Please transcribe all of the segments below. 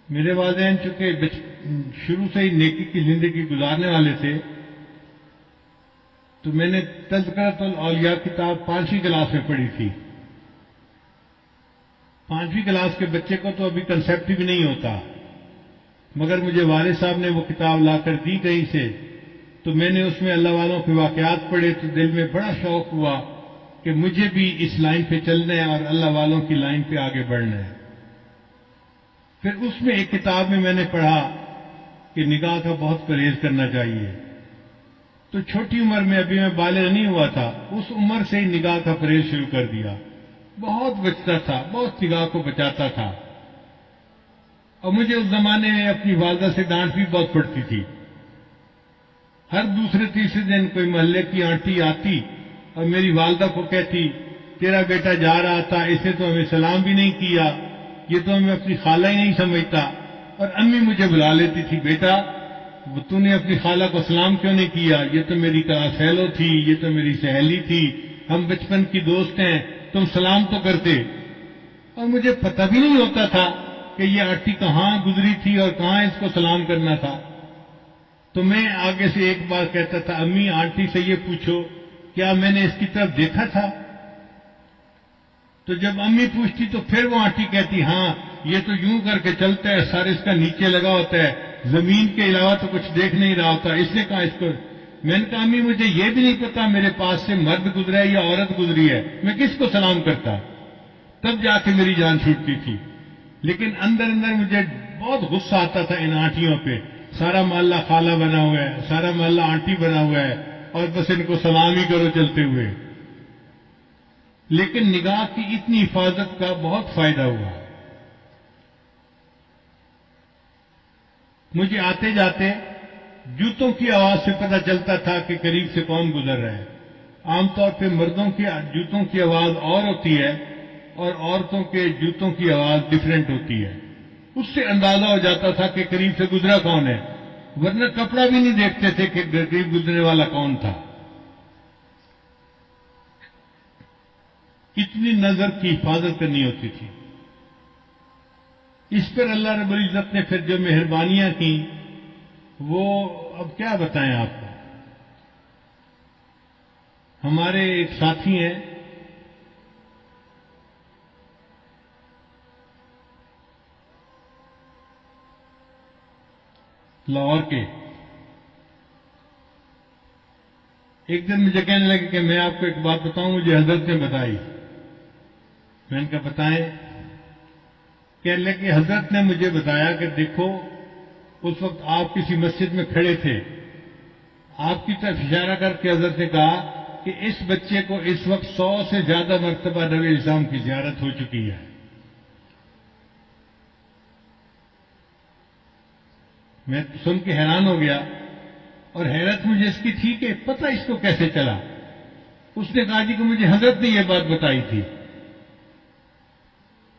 میرے والدین چونکہ شروع سے ہی نیکی کی زندگی گزارنے والے تھے، تو میں نے تذکرۃ الاولیاء کتاب 5ویں کلاس میں پڑھی تھی۔ 5ویں کلاس کے بچے کو تو ابھی کنسیپٹ بھی نہیں ہوتا، مگر مجھے والد صاحب نے وہ کتاب لا کر دی کہیں سے، تو میں نے اس میں اللہ والوں کے واقعات پڑھے تو دل میں بڑا شوق ہوا کہ مجھے بھی اس لائن پہ چلنا ہے اور اللہ والوں کی لائن پہ آگے بڑھنا ہے۔ پھر اس میں ایک کتاب میں نے پڑھا کہ نگاہ کا بہت پرہیز کرنا چاہیے، تو چھوٹی عمر میں، ابھی میں بالغ نہیں ہوا تھا، اس عمر سے ہی نگاہ کا پرہیز شروع کر دیا۔ بہت بچتا تھا، بہت نگاہ کو بچاتا تھا، اور مجھے اس زمانے میں اپنی والدہ سے ڈانٹ بھی بہت پڑتی تھی۔ ہر دوسرے تیسرے دن کوئی محلے کی آنٹی آتی اور میری والدہ کو کہتی، تیرا بیٹا جا رہا تھا، اسے تو ہمیں سلام بھی نہیں کیا، یہ تو ہمیں اپنی خالہ ہی نہیں سمجھتا۔ اور امی مجھے بلا لیتی تھی، بیٹا تو نے اپنی خالہ کو سلام کیوں نہیں کیا، یہ تو میری کلاس فیلو تھی، یہ تو میری سہیلی تھی، ہم بچپن کی دوست ہیں، تم سلام تو کرتے۔ اور مجھے پتہ بھی نہیں ہوتا تھا کہ یہ آنٹی کہاں گزری تھی اور کہاں اس کو سلام کرنا تھا۔ تو میں آگے سے ایک بار کہتا تھا، امی آنٹی سے یہ پوچھو کیا میں نے اس کی طرف دیکھا تھا؟ تو جب امی پوچھتی تو پھر وہ آنٹی کہتی، ہاں یہ تو یوں کر کے چلتا ہے، سر اس کا نیچے لگا ہوتا ہے، زمین کے علاوہ تو کچھ دیکھ نہیں رہا ہوتا، اس نے کہا اس کو۔ میں نے کہا امی مجھے یہ بھی نہیں پتا میرے پاس سے مرد گزرا ہے یا عورت گزری ہے، میں کس کو سلام کرتا؟ تب جا کے میری جان چھوٹتی تھی۔ لیکن اندر اندر مجھے بہت غصہ آتا تھا ان آنٹیوں پہ، سارا محلہ خالہ بنا ہوا ہے، سارا محلہ آنٹی بنا ہوا ہے، اور بس ان کو سلام ہی کرو چلتے ہوئے۔ لیکن نگاہ کی اتنی حفاظت کا بہت فائدہ ہوا۔ مجھے آتے جاتے جوتوں کی آواز سے پتہ چلتا تھا کہ قریب سے کون گزر رہا ہے۔ عام طور پہ مردوں کی جوتوں کی آواز اور ہوتی ہے اور عورتوں کے جوتوں کی آواز ڈیفرنٹ ہوتی ہے، اس سے اندازہ ہو جاتا تھا کہ قریب سے گزرا کون ہے، ورنہ کپڑا بھی نہیں دیکھتے تھے کہ قریب گزرنے والا کون تھا۔ اتنی نظر کی حفاظت کرنی ہوتی تھی۔ اس پر اللہ رب العزت نے پھر جو مہربانیاں کی وہ اب کیا بتائیں آپ کو۔ ہمارے ایک ساتھی ہیں، لاہور کے، ایک دن مجھے کہنے لگے کہ میں آپ کو ایک بات بتاؤں، مجھے حضرت نے بتائی۔ میں نے کہا بتائیں۔ کہنے لگے حضرت نے مجھے بتایا کہ دیکھو اس وقت آپ کسی مسجد میں کھڑے تھے، آپ کی طرف اشارہ کر کے حضرت نے کہا کہ اس بچے کو اس وقت 100 سے زیادہ مرتبہ نبی اسلام کی زیارت ہو چکی ہے۔ میں سن کے حیران ہو گیا، اور حیرت مجھے اس کی تھی کہ پتہ اس کو کیسے چلا۔ اس نے کہا جی کہ مجھے حضرت نے یہ بات بتائی تھی،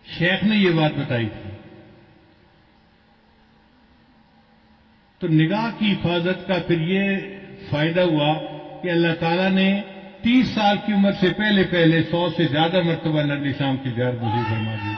شیخ نے یہ بات بتائی تھی۔ تو نگاہ کی حفاظت کا پھر یہ فائدہ ہوا کہ اللہ تعالیٰ نے 30 سال کی عمر سے پہلے 100 سے زیادہ مرتبہ نبی اسلام کی زیارت نصیب فرما دی۔